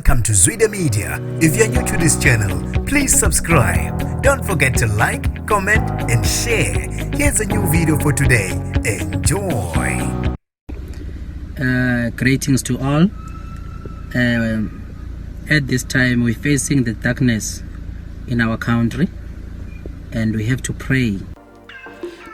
Welcome to Zwida Media. If you're new to this channel, please subscribe. Don't forget to like, comment and share. Here's a new video for today. Enjoy. Greetings to all. At this time we're facing the darkness in our country and we have to pray.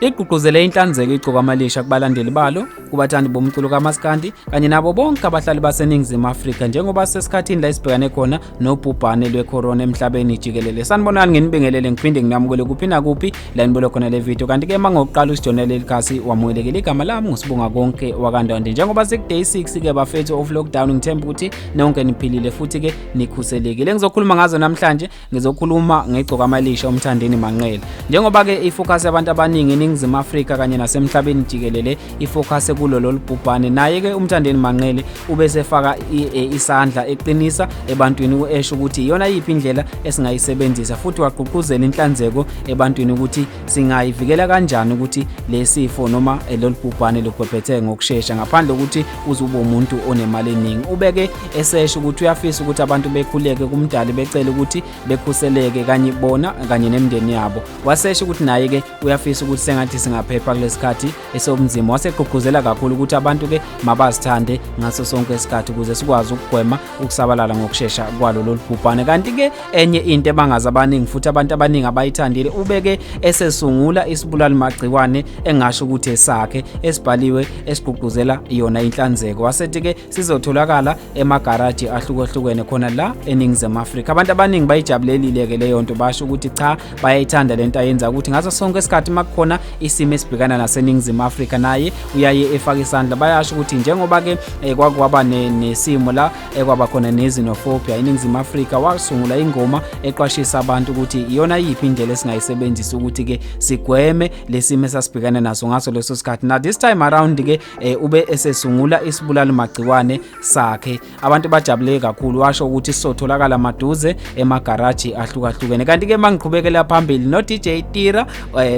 Igqugquzele inhlanzeko Igcokama lisha kubalandeli balo, kubathandi bomculo kaMaskandi kanye nabo bonke abahlali baseNingizimu Afrika njengoba sesikhathini la isibhekane khona nobhubhane lwecorona emhlabeni jikelele. Sanibonani nginibingelele ngiphinde nginamukele kuphi na kuphi la nibolo khona le video kanti ke mangokuqala usijonele likhasi wamukelekile igama lami ngusibonga konke wakandonde njengoba sekuday 6 ke bafethu of lockdown ngithemba ukuthi nonke niphilile futhi ke nikhuselekile. Ngizokhuluma ngazo namhlanje, ngizokhuluma ngegcokama lisha umthandeni manqele njengoba ke ifocus yabantu abaningi eNingizimu Afrika kanye nasemhlabeni jikelele ifocus kulo lolubhubhane. Naye ke umthandeni manqele ubese faka isandla eqinisa ebantwini esho ukuthi iyona yipi indlela esingayisebenzisa futhi waqhuquzela inhlanzeko ebantwini ukuthi singayivikela kanjani ukuthi lesifo noma lolubhubhane luphephethe ngokusheshsha ngaphandle ukuthi uzuba umuntu onemali eningi. Ubeke esesho ukuthi uyafisa ukuthi abantu bekhuleke kumdali becela ukuthi bekhuseleke kanye bona kanye nemndeni yabo. Wasesho ukuthi naye ke uyafisa ukuthi sengathi singaphepha kulesikhathi esobunzima. Wasegqugquzela kakhulu ukuthi abantu ke mabazithande ngaso sonke isikhathi ukuze sikwazi ukugwema ukusabalala ngokusheshsha kwalo lolubhubhane. Kanti ke enye into ebangaza abaningi futhi abantu abaningi abayithandile, ubeke esesungula isibulali Magciwane engasho ukuthi esakhe esibhaliwe esigqugquzela iyona inhlanzeko. Wasethi ke sizotholakala emagaraji ahlukahlukene khona la eNingizimu Afrika. Abantu abaningi bayijabulelile ke leyo nto, basho ukuthi cha bayayithanda lento ayenza ukuthi ngaso sonke isikhathi makukhona isimo esibhekana naseNingizimu Afrika naye uyaye efaka isandla. Bayasho ukuthi njengoba ke kwakwaba nesimo la kwaba khona nezinophobia eNingizimu Afrika, wasungula ingoma eqwashisa abantu ukuthi iyona yipi indlela esingayisebenzisa ukuthi ke sigweme lesimo esasibhekana naso ngaso leso sikhathi. Na this time around ke ube esesungula isibulali Magciwane sakhe. Abantu bajabule kakhulu, washo ukuthi sizotholakala maduze emagaraji ahlukahlukene. Kanti ke mangiqhubekela phambili no DJ Tira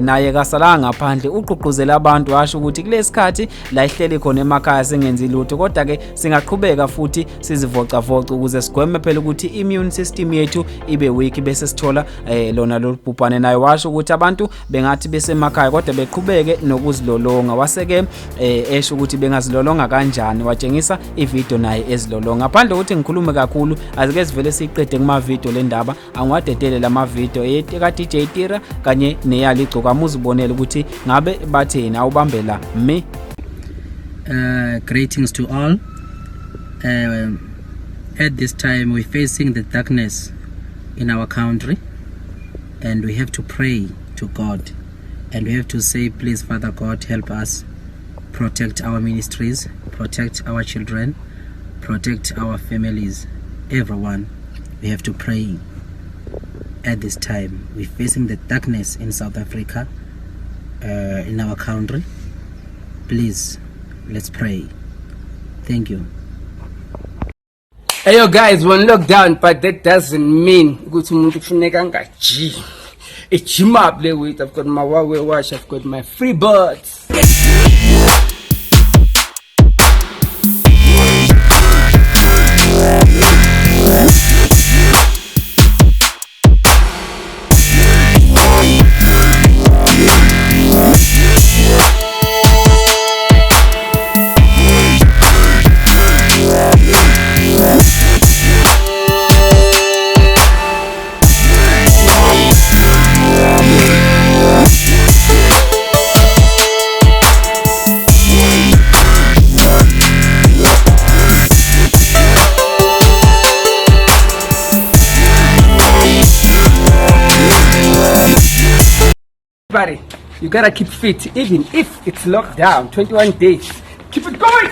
naye kasalanga ngaphandle uqhuquzela abantu, washo ukuthi kulesikhathi la ihleli khona emakhaya sengenzi lutho kodwa ke singaqhubeka futhi sizivocavoca ukuze sigweme phela ukuthi immune system yethu ibe weak bese sithola lona lolubhubhane. Naye washo ukuthi abantu bengathi besemakhaya kodwa beqhubeke nokuzilolonga. Waseke esho ukuthi bengazilolonga kanjani, watshengisa ivideo naye ezilolonga. Ngaphandle ukuthi ngikhulume kakhulu azike sivele siqede kuma video le ndaba, angiwadedele lama video eka DJ Tira kanye neyali Igcokama uzibonele ukuthi ngabe batheni awubambela me. Greetings to all. At this time we're facing the darkness in our country and we have to pray to God and we have to say, please Father God, help us, protect our ministries, protect our children, protect our families, everyone. We have to pray. At this time we're facing the darkness in South Africa, in our country. Please let's pray. Thank you. Hey yo guys, one lockdown, but that doesn't mean ukuthi umuntu kufuneka angajimi. Ejima play with, I've got my Huawei watch, I've got my free birds. Buddy, you gotta keep fit even if it's locked down 21 days. Keep it going.